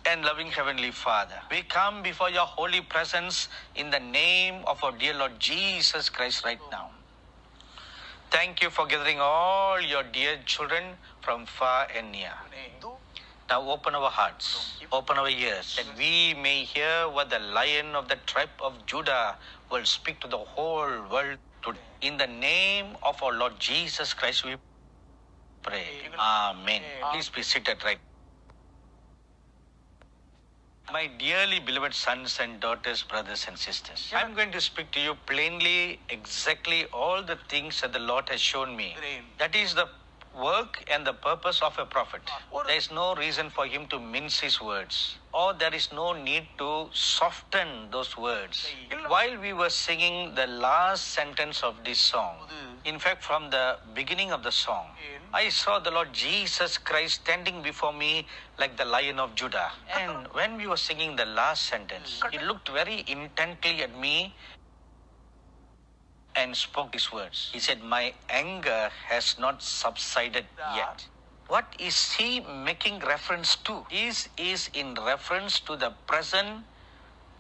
And loving Heavenly Father, we come before your holy presence in the name of our dear Lord Jesus Christ right now. Thank you for gathering all your dear children from far and near. Now open our hearts, open our ears, that we may hear what the Lion of the tribe of Judah will speak to the whole world today. In the name of our Lord Jesus Christ, we pray. Amen. Please be seated right. My dearly beloved sons and daughters, brothers and sisters, I'm going to speak to you plainly, exactly all the things that the Lord has shown me. That is the work and the purpose of a prophet. There is no reason for him to mince his words, or there is no need to soften those words. While we were singing the last sentence of this song, in fact, from the beginning of the song, I saw the Lord Jesus Christ standing before me like the Lion of Judah. And when we were singing the last sentence, he looked very intently at me and spoke these words. He said, "My anger has not subsided yet." What is he making reference to? This is in reference to the present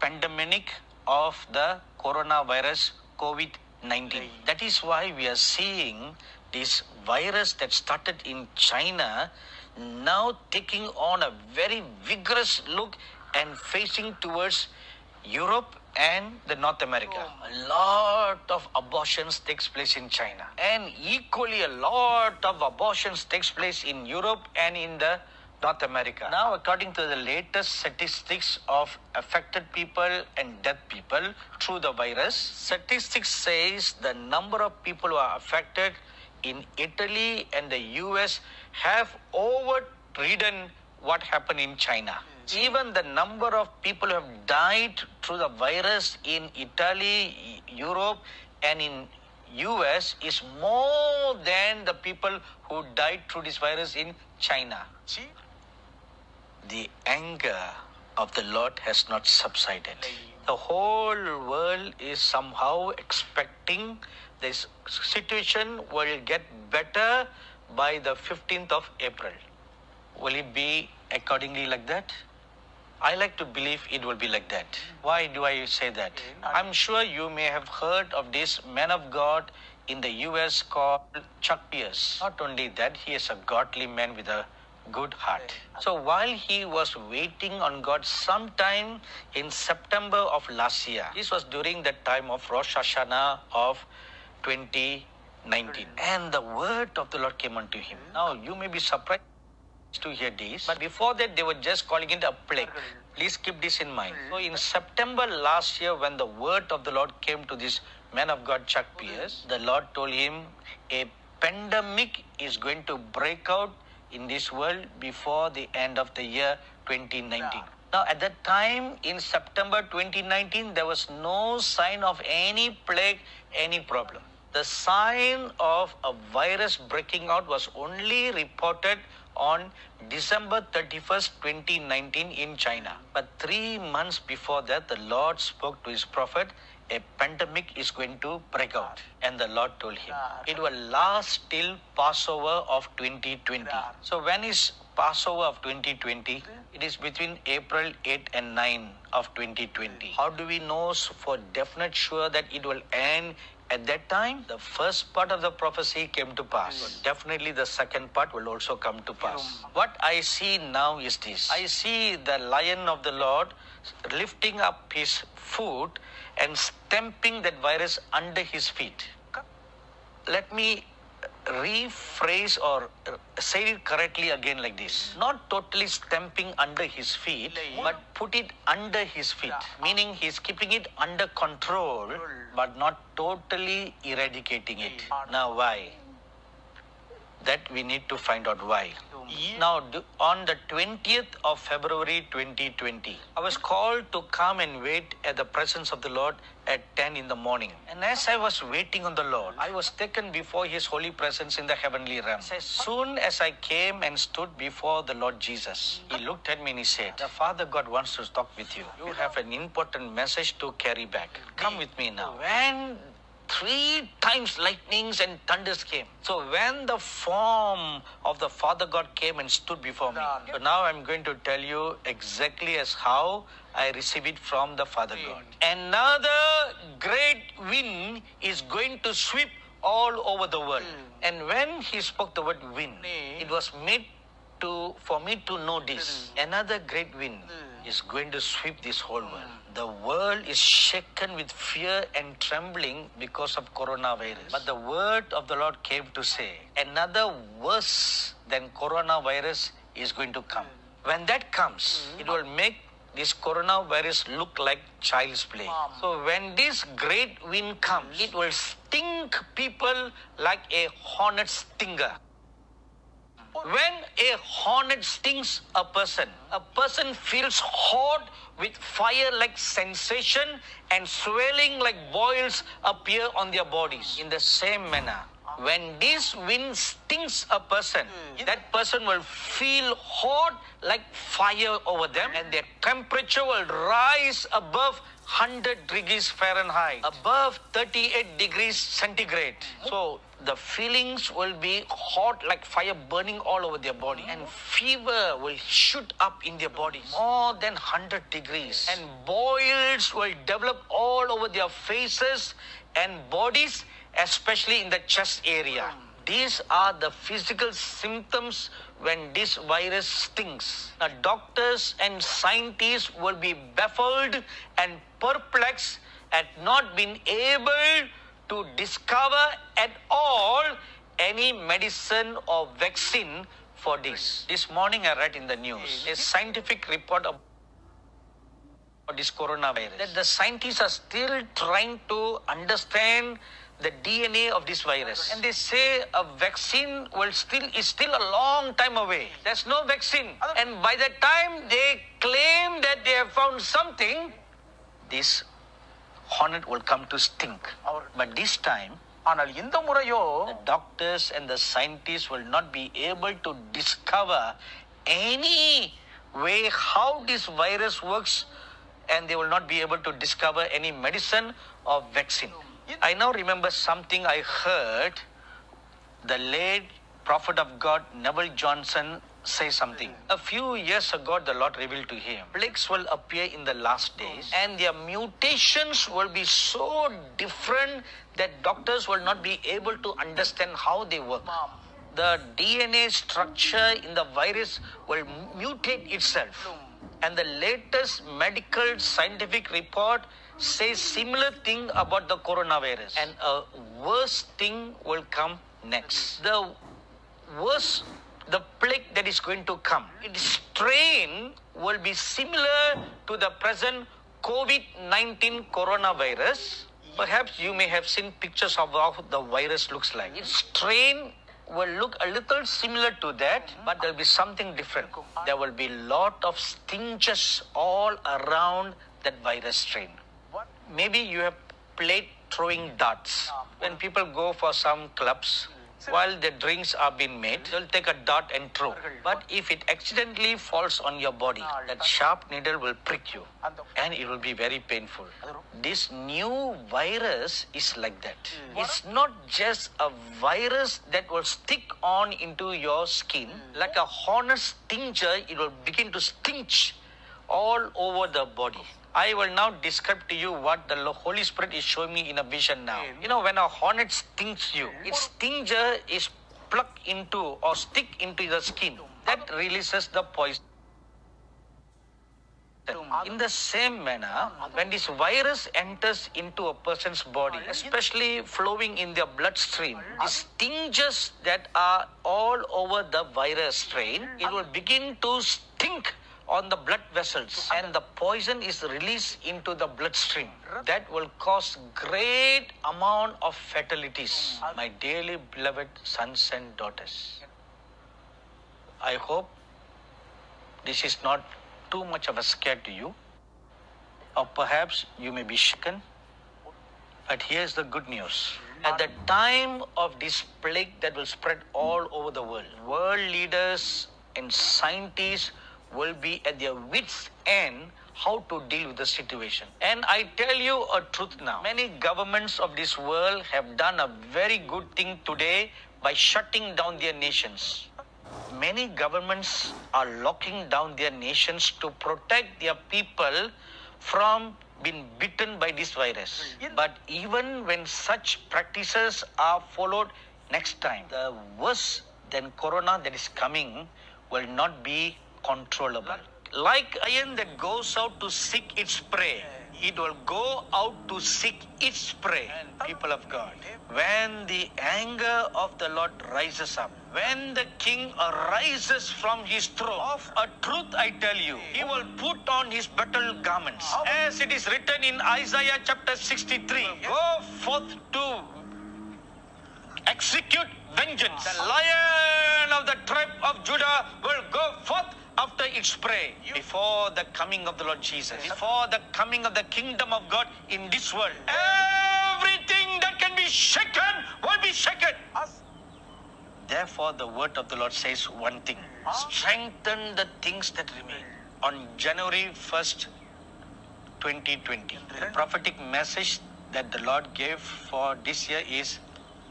pandemic of the coronavirus COVID-19. That is why we are seeing this virus that started in China now taking on a very vigorous look and facing towards Europe and the North America. A lot of abortions takes place in China, and equally a lot of abortions takes place in Europe and in the North America. Now, according to the latest statistics of affected people and dead people through the virus, statistics says the number of people who are affected in Italy and the US have overridden what happened in China. Even the number of people who have died through the virus in Italy, Europe, and in US is more than the people who died through this virus in China. The anger of the Lord has not subsided. The whole world is somehow expecting this situation will get better by the 15th of April. Will it be accordingly like that? I like to believe it will be like that. Why do I say that? I'm sure you may have heard of this man of God in the US called Chuck Pierce. Not only that, he is a godly man with a good heart. So while he was waiting on God sometime in September of last year, this was during the time of Rosh Hashanah of 2019. And the word of the Lord came unto him. Now you may be surprised to hear this, but before that they were just calling it a plague. Please keep this in mind. So in September last year, when the word of the Lord came to this man of God, Chuck Pierce, the Lord told him a pandemic is going to break out in this world before the end of the year 2019. Now at that time in September 2019, there was no sign of any plague, any problem. The sign of a virus breaking out was only reported on December 31st, 2019 in China. But 3 months before that, the Lord spoke to his prophet, a pandemic is going to break out. And the Lord told him, it will last till Passover of 2020. So when is Passover of 2020? It is between April 8 and 9 of 2020. How do we know for definite sure that it will end at that time? The first part of the prophecy came to pass. So definitely the second part will also come to pass. What I see now is this. I see the Lion of the Lord lifting up his foot and stamping that virus under his feet. Let me rephrase or say it correctly again like this. Not totally stamping under his feet, but put it under his feet. Meaning he's keeping it under control, but not totally eradicating it. Now why? That we need to find out why. Now, on the 20th of February 2020, I was called to come and wait at the presence of the Lord at 10 in the morning. And as I was waiting on the Lord, I was taken before His holy presence in the heavenly realm. As soon as I came and stood before the Lord Jesus, He looked at me and He said, "The Father God wants to talk with you. You have an important message to carry back. Come with me now." When 3 times lightnings and thunders came. So when the form of the Father God came and stood before me. So now I'm going to tell you exactly as how I receive it from the Father God. Another great wind is going to sweep all over the world. And when he spoke the word wind, it was made for me to know this. Another great wind is going to sweep this whole world. The world is shaken with fear and trembling because of coronavirus. But the word of the Lord came to say, another worse than coronavirus is going to come. When that comes, it will make this coronavirus look like child's play. So when this great wind comes, it will sting people like a hornet stinger. When a hornet stings a person feels hot with fire-like sensation and swelling like boils appear on their bodies. In the same manner, when this wind stings a person, that person will feel hot like fire over them, and their temperature will rise above 100 degrees Fahrenheit, above 38 degrees centigrade. So the feelings will be hot like fire burning all over their body, and fever will shoot up in their bodies more than 100 degrees, and boils will develop all over their faces and bodies, especially in the chest area. These are the physical symptoms when this virus stings. Now, doctors and scientists will be baffled and perplexed at not being able to discover at all any medicine or vaccine for this. This morning I read in the news a scientific report about this coronavirus, that the scientists are still trying to understand the DNA of this virus. And they say a vaccine is still a long time away. There's no vaccine. And by the time they claim that they have found something, this hornet will come to stink. But this time, the doctors and the scientists will not be able to discover any way how this virus works, and they will not be able to discover any medicine or vaccine. I now remember something I heard the late prophet of God, Neville Johnson, say something. A few years ago, the Lord revealed to him, plagues will appear in the last days, and their mutations will be so different that doctors will not be able to understand how they work. The DNA structure in the virus will mutate itself. And the latest medical scientific report says similar thing about the coronavirus. And a worse thing will come next. The plague that is going to come, its strain will be similar to the present COVID-19 coronavirus. Perhaps you may have seen pictures of how the virus looks like. Its strain will look a little similar to that, but there will be something different. There will be a lot of stinges all around that virus strain. Maybe you have played throwing darts. When people go for some clubs, while the drinks are being made, they'll take a dart and throw. But if it accidentally falls on your body, that sharp needle will prick you, and it will be very painful. This new virus is like that. It's not just a virus that will stick on into your skin. Like a hornet stinger, it will begin to stinch all over the body. I will now describe to you what the Holy Spirit is showing me in a vision now. You know, when a hornet stings you, its stinger is plucked into or stick into the skin. That releases the poison. In the same manner, when this virus enters into a person's body, especially flowing in their bloodstream, the stinges that are all over the virus strain, it will begin to stink on the blood vessels, and the poison is released into the bloodstream. That will cause great amount of fatalities. My dearly beloved sons and daughters, I hope this is not too much of a scare to you, or perhaps you may be shaken. But here's the good news. At the time of this plague that will spread all over the world leaders and scientists will be at their wits' end how to deal with the situation. And I tell you a truth now. Many governments of this world have done a very good thing today by shutting down their nations. Many governments are locking down their nations to protect their people from being bitten by this virus. But even when such practices are followed next time, the worse than corona that is coming will not be controllable. Like lion that goes out to seek its prey, it will go out to seek its prey. People of God, when the anger of the Lord rises up, when the king arises from his throne, of a truth I tell you, he will put on his battle garments. As it is written in Isaiah chapter 63, go forth to execute vengeance. The lion of the tribe of Judah will go forth after its prey before the coming of the Lord Jesus, before the coming of the kingdom of God in this world. Everything that can be shaken will be shaken. Therefore, the word of the Lord says one thing: strengthen the things that remain. On January 1st, 2020, the prophetic message that the Lord gave for this year is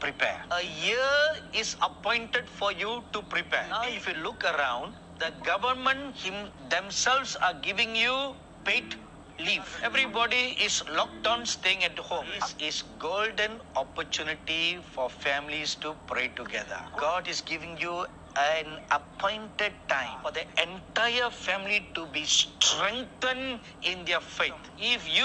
prepare. A year is appointed for you to prepare. Now, if you look around, the government themselves are giving you paid leave. Everybody is locked down, staying at home. This is golden opportunity for families to pray together. God is giving you an appointed time for the entire family to be strengthened in their faith. If you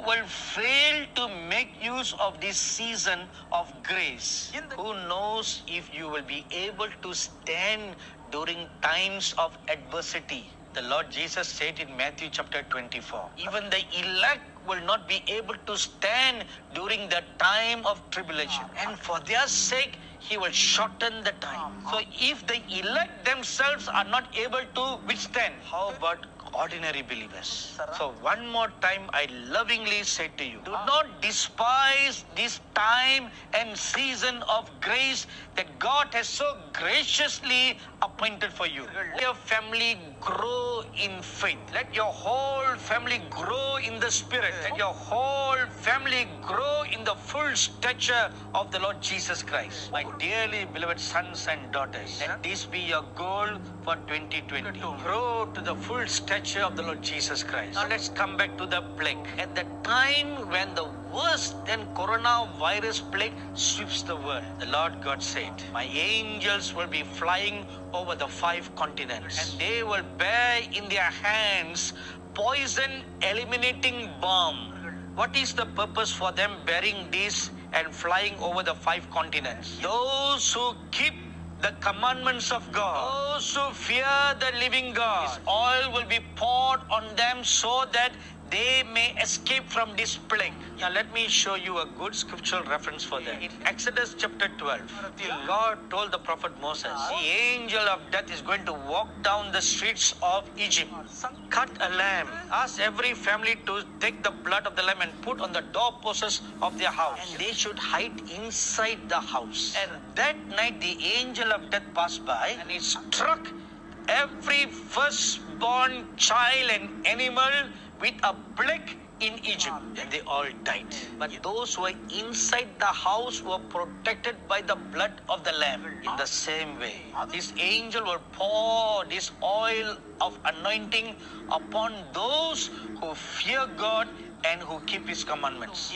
will fail to make use of this season of grace, who knows if you will be able to stand during times of adversity. The Lord Jesus said in Matthew chapter 24, even the elect will not be able to stand during the time of tribulation. And for their sake, He will shorten the time. So if the elect themselves are not able to withstand, how about ordinary believers? So one more time, I lovingly say to you, do not despise this time and season of grace that God has so graciously appointed for you. Let your family grow in faith. Let your whole family grow in the Spirit. Let your whole family grow in the full stature of the Lord Jesus Christ. My dearly beloved sons and daughters, let this be your goal for 2020. Grow to the full stature of the Lord Jesus Christ. Now let's come back to the plague. At the time when the worse than coronavirus plague sweeps the world, the Lord God said, my angels will be flying over the 5 continents, and they will bear in their hands poison eliminating bomb. What is the purpose for them bearing this and flying over the 5 continents? Those who keep the commandments of God, those who fear the living God, His oil will be poured on them so that they may escape from this plague. Now let me show you a good scriptural reference for that. In Exodus chapter 12, God told the prophet Moses, the angel of death is going to walk down the streets of Egypt, cut a lamb, ask every family to take the blood of the lamb and put on the doorposts of their house, and they should hide inside the house. And that night the angel of death passed by, and it struck every firstborn child and animal with a plague in Egypt, and they all died. But those who were inside the house were protected by the blood of the Lamb. In the same way, this angel will pour this oil of anointing upon those who fear God and who keep His commandments.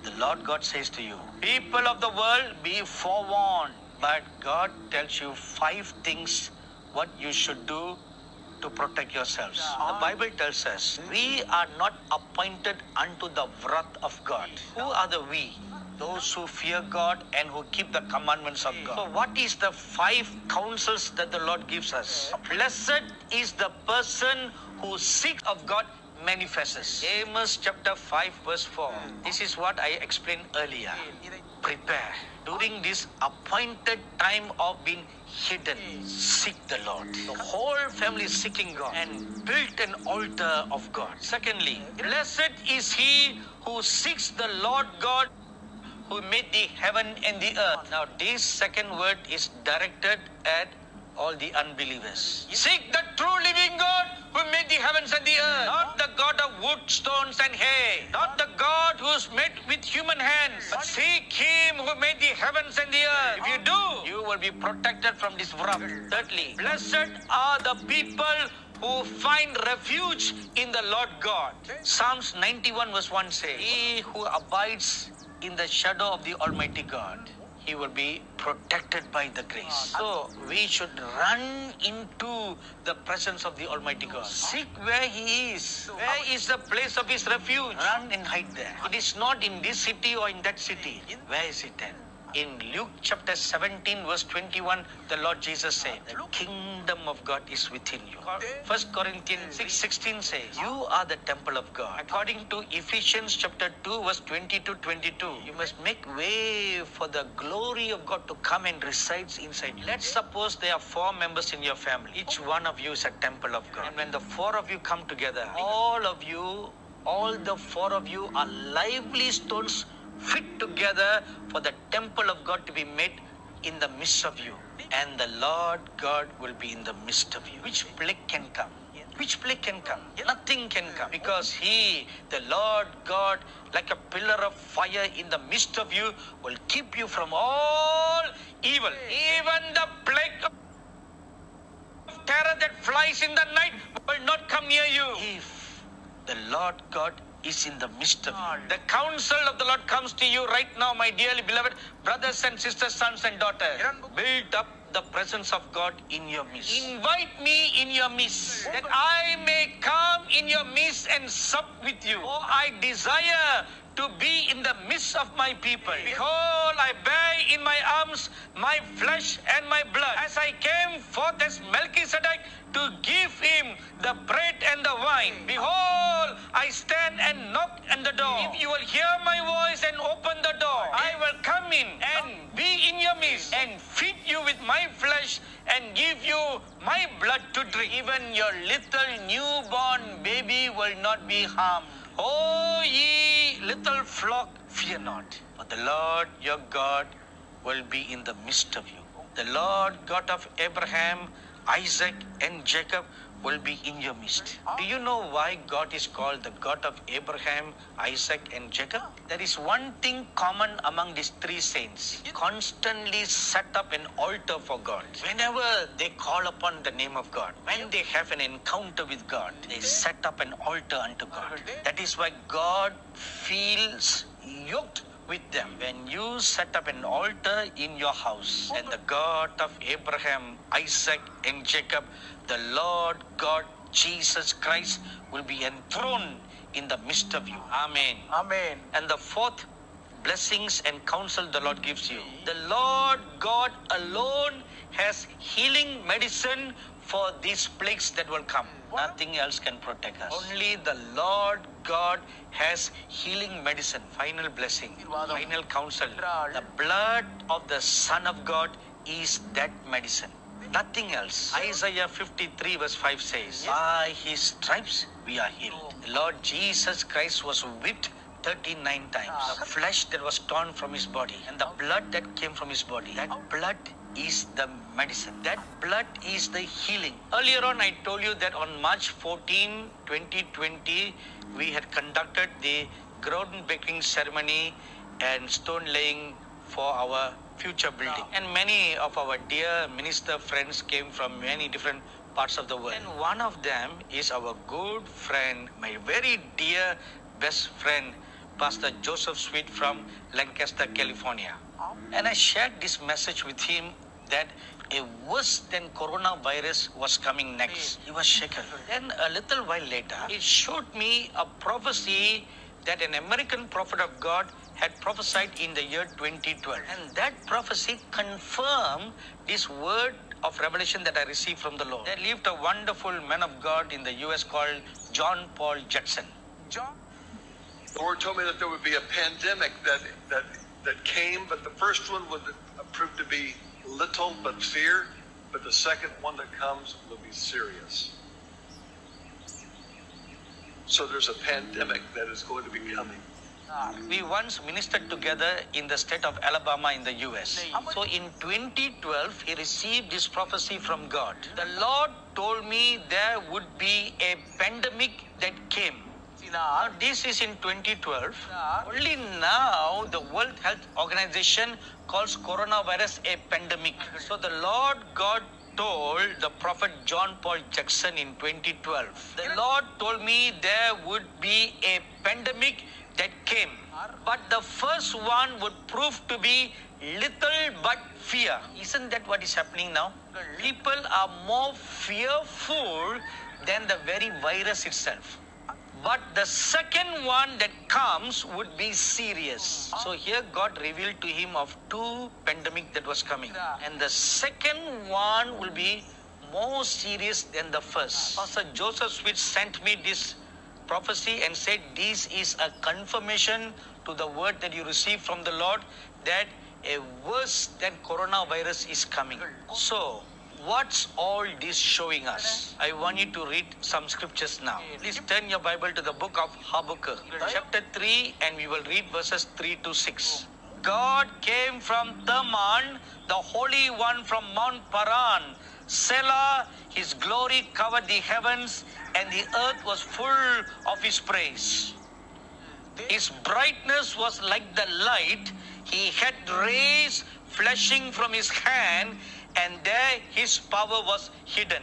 The Lord God says to you, people of the world, be forewarned. But God tells you 5 things what you should do to protect yourselves. The Bible tells us, we are not appointed unto the wrath of God. Who are the we? Those who fear God and who keep the commandments of God. So what is the 5 counsels that the Lord gives us? Blessed is the person who seeks of God manifests. Amos chapter 5 verse 4. This is what I explained earlier. Prepare. During this appointed time of being hidden, seek the Lord. The whole family is seeking God and built an altar of God. Secondly, blessed is he who seeks the Lord God who made the heaven and the earth. Now this second word is directed at all the unbelievers. Seek the true living God who made the heavens and the earth, not the God stones and hay. Not the God who's made with human hands. But seek Him who made the heavens and the earth. If you do, you will be protected from this wrath. Thirdly, blessed are the people who find refuge in the Lord God. Psalms 91 verse 1 says, He who abides in the shadow of the Almighty God, he will be protected by the grace. So we should run into the presence of the Almighty God. Seek where He is. Where is the place of His refuge? Run and hide there. It is not in this city or in that city. Where is it then? In Luke chapter 17 verse 21, the Lord Jesus said, the kingdom of God is within you. 1 Corinthians 6:16 says, you are the temple of God. According to Ephesians chapter 2 verse 20 to 22, you must make way for the glory of God to come and resides inside you. Let's suppose there are 4 members in your family. Each one of you is a temple of God. And when the 4 of you come together, all the 4 of you are lively stones fit together for the temple of God to be made in the midst of you. And the Lord God will be in the midst of you. Which plague can come? Which plague can come? Nothing can come. Because He, the Lord God, like a pillar of fire in the midst of you, will keep you from all evil. Even the plague of terror that flies in the night will not come near you. If the Lord God is in the midst of you. The counsel of the Lord comes to you right now, my dearly beloved brothers and sisters, sons and daughters. Build up the presence of God in your midst. Invite me in your midst, that I may come in your midst and sup with you. Oh, I desire to be in the midst of my people. Behold, I bear in my arms my flesh and my blood. As I came forth as Melchizedek to give him the bread and the wine. Behold, I stand and knock at the door. If you will hear my voice and open the door, I will come in and be in your midst and feed you with my flesh and give you my blood to drink. Even your little newborn baby will not be harmed. O ye little flock, fear not, for the Lord your God will be in the midst of you. The Lord God of Abraham, Isaac, and Jacob will be in your midst. Do you know why God is called the God of Abraham, Isaac, and Jacob? There is one thing common among these 3 saints. Constantly set up an altar for God. Whenever they call upon the name of God, when they have an encounter with God, they set up an altar unto God. That is why God feels yoked with them. When you set up an altar in your house, and the God of Abraham, Isaac, and Jacob, the Lord God, Jesus Christ, will be enthroned in the midst of you. Amen. Amen. And the 4th, blessings and counsel the Lord gives you. The Lord God alone has healing medicine for these plagues that will come. Nothing else can protect us. Only the Lord God has healing medicine, final blessing, final counsel. The blood of the Son of God is that medicine. Nothing else. Isaiah 53 verse 5 says, by His stripes we are healed. The Lord Jesus Christ was whipped 39 times. The flesh that was torn from His body and the blood that came from His body, that blood is the medicine. That blood is the healing. Earlier on, I told you that on March 14, 2020, we had conducted the groundbreaking ceremony and stone laying for our future building. And many of our dear minister friends came from many different parts of the world. And one of them is our good friend, my very dear best friend, Pastor Joseph Sweet from Lancaster, California. And I shared this message with him that a worse than coronavirus was coming next. He was shaken. Then a little while later, it showed me a prophecy that an American prophet of God had prophesied in the year 2012. And that prophecy confirmed this word of revelation that I received from the Lord. There lived a wonderful man of God in the US called John Paul Jackson. The Lord told me that there would be a pandemic that came, but the first one would prove to be little but fear, but the second one that comes will be serious. So there's a pandemic that is going to be coming. We once ministered together in the state of Alabama in the US. So in 2012, he received this prophecy from God. The Lord told me there would be a pandemic that came. Now, this is in 2012. Only now the World Health Organization calls coronavirus a pandemic. So the Lord God told the prophet John Paul Jackson in 2012. The Lord told me there would be a pandemic that came. But the first one would prove to be little but fear. Isn't that what is happening now? People are more fearful than the very virus itself. But the second one that comes would be serious. So here God revealed to him of two pandemic that was coming. And the second one will be more serious than the first. Pastor Joseph Switch sent me this prophecy and said this is a confirmation to the word that you received from the Lord that a worse than coronavirus is coming. So, what's all this showing us? I want you to read some scriptures now. Please turn your Bible to the book of Habakkuk, chapter 3, and we will read verses 3 to 6. God came from Teman, the Holy One from Mount Paran. Selah, his glory covered the heavens, and the earth was full of his praise. His brightness was like the light. He had rays flashing from his hand, and there his power was hidden.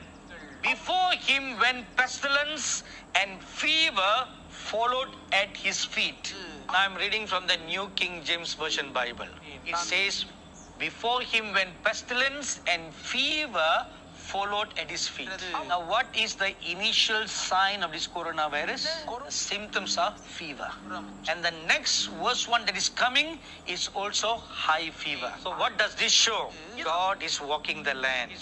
Before him went pestilence, and fever followed at his feet. Now I'm reading from the New King James Version Bible. It says, before him went pestilence, and fever followed at his feet. Now what is the initial sign of this coronavirus? The symptoms are fever. And the next worst one that is coming is also high fever. So what does this show? God is walking the land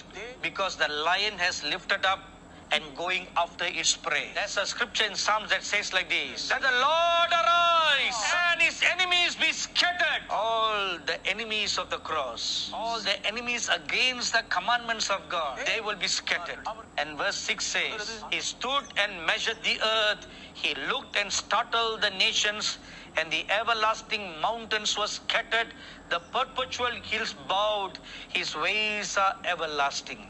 because the lion has lifted up and going after its prey. There's a scripture in Psalms that says like this, that the Lord arise and his enemies be scattered. All the enemies of the cross, all the enemies against the commandments of God, they will be scattered. And verse 6 says, he stood and measured the earth. He looked and startled the nations, and the everlasting mountains were scattered. The perpetual hills bowed. His ways are everlasting.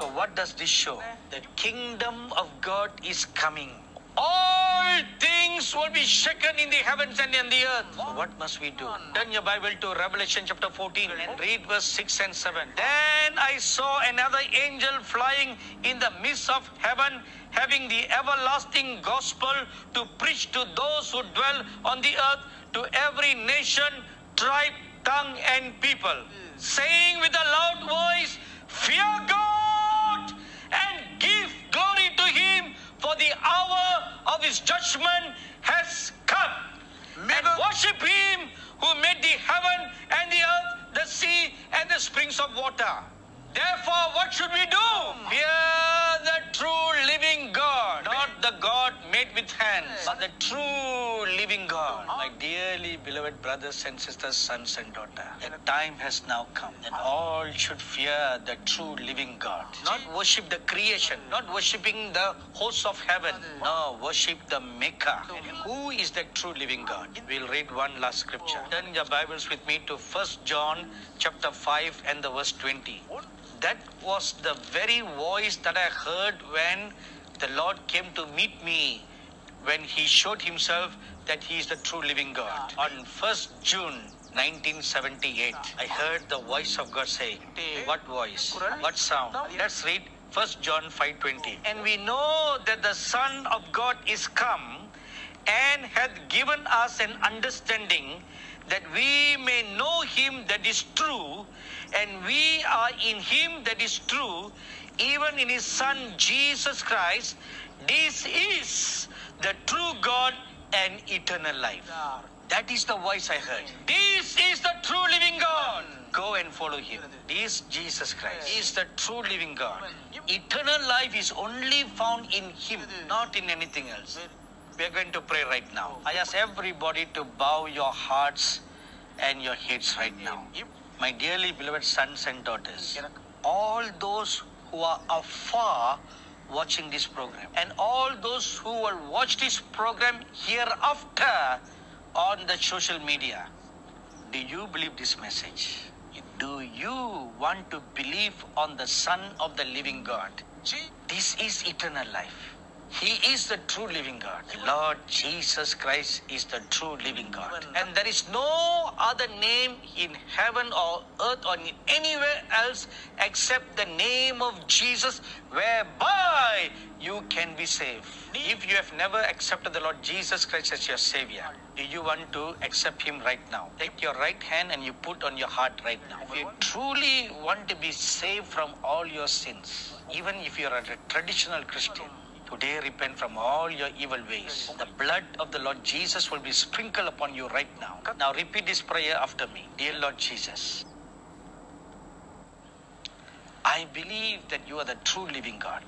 So what does this show? The kingdom of God is coming. All things will be shaken in the heavens and in the earth. So what must we do? Turn your Bible to Revelation chapter 14 and read verse 6 and 7. Then I saw another angel flying in the midst of heaven, having the everlasting gospel to preach to those who dwell on the earth, to every nation, tribe, tongue, and people, saying with a loud voice, fear God and give glory to him, for the hour of his judgment has come. And worship him who made the heaven and the earth, the sea, and the springs of water. Therefore, what should we do? Fear the true living God, not the God made with hands, but the true living God. My dearly beloved brothers and sisters, sons and daughters, the time has now come that all should fear the true living God. Not worship the creation, not worshipping the hosts of heaven. No, worship the Maker. And who is the true living God? We'll read one last scripture. Turn your Bibles with me to 1 John chapter 5 and the verse 20. That was the very voice that I heard when the Lord came to meet me, when he showed himself that he is the true living God. On 1st June 1978, I heard the voice of God say, what voice? What sound? Let's read 1 John 5:20. And we know that the Son of God is come and hath given us an understanding that we may know him that is true, and we are in him that is true, even in his Son Jesus Christ. This is the true God and eternal life. That is the voice I heard. This is the true living God. Go and follow him. This Jesus Christ is the true living God. Eternal life is only found in him, not in anything else. We are going to pray right now. I ask everybody to bow your hearts and your heads right now. My dearly beloved sons and daughters, all those who are afar watching this program, and all those who will watch this program hereafter on the social media, do you believe this message? Do you want to believe on the Son of the living God? This is eternal life. He is the true living God. Lord Jesus Christ is the true living God. And there is no other name in heaven or earth or anywhere else except the name of Jesus whereby you can be saved. If you have never accepted the Lord Jesus Christ as your Savior, do you want to accept Him right now? Take your right hand and you put on your heart right now. If you truly want to be saved from all your sins, even if you are a traditional Christian, today repent from all your evil ways. The blood of the Lord Jesus will be sprinkled upon you right now. Now repeat this prayer after me. Dear Lord Jesus, I believe that you are the true living God.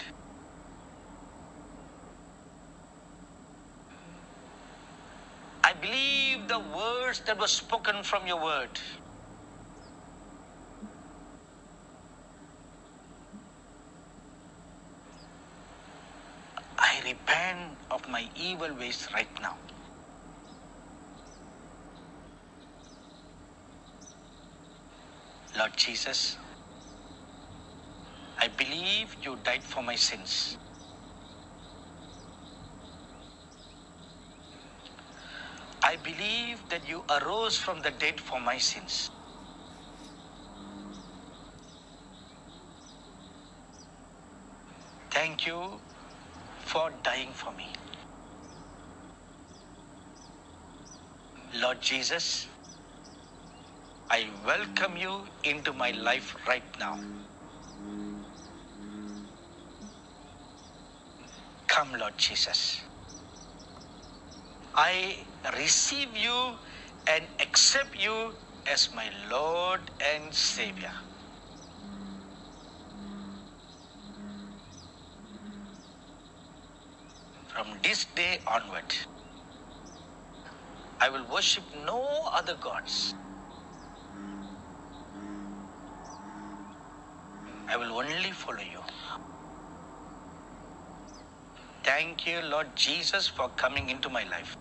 I believe the words that were spoken from your word. I repent of my evil ways right now. Lord Jesus, I believe you died for my sins. I believe that you arose from the dead for my sins. Thank you for dying for me. Lord Jesus, I welcome you into my life right now. Come, Lord Jesus. I receive you and accept you as my Lord and Savior. From this day onward, I will worship no other gods. I will only follow you. Thank you, Lord Jesus, for coming into my life.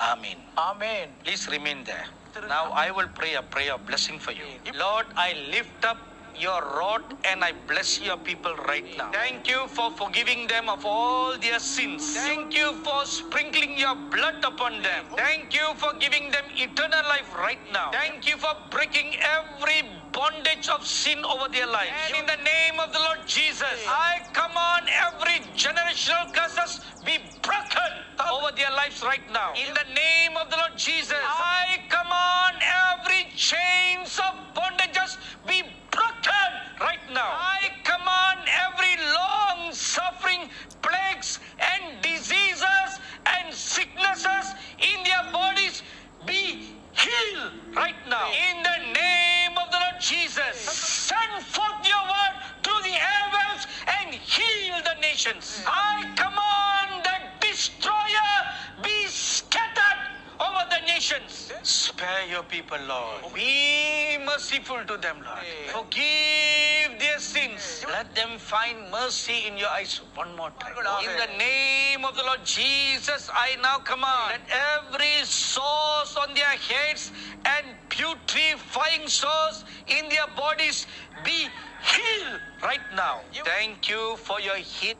Amen. Amen. Please remain there. Now I will pray a prayer of blessing for you. Lord, I lift up your rod and I bless your people right now. Thank you for forgiving them of all their sins. Thank you for sprinkling your blood upon them. Thank you for giving them eternal life right now. Thank you for breaking every bondage of sin over their lives. And in the name of the Lord Jesus, I command every generational curses be broken over their lives right now. In the name of the Lord Jesus, I command every chains of bondages be broken right now. I command every long-suffering plagues and diseases and sicknesses in their bodies be healed right now. In the name of the Lord Jesus, send forth your word through the heavens and heal the nations. I command the destroyer be scattered over the nations. Spare your people, Lord. Be merciful to them, Lord. Forgive their sins. Let them find mercy in your eyes one more time. In the name of the Lord Jesus, I now command that every sores on their heads and putrefying sores in their bodies be healed right now. Thank you for your healing.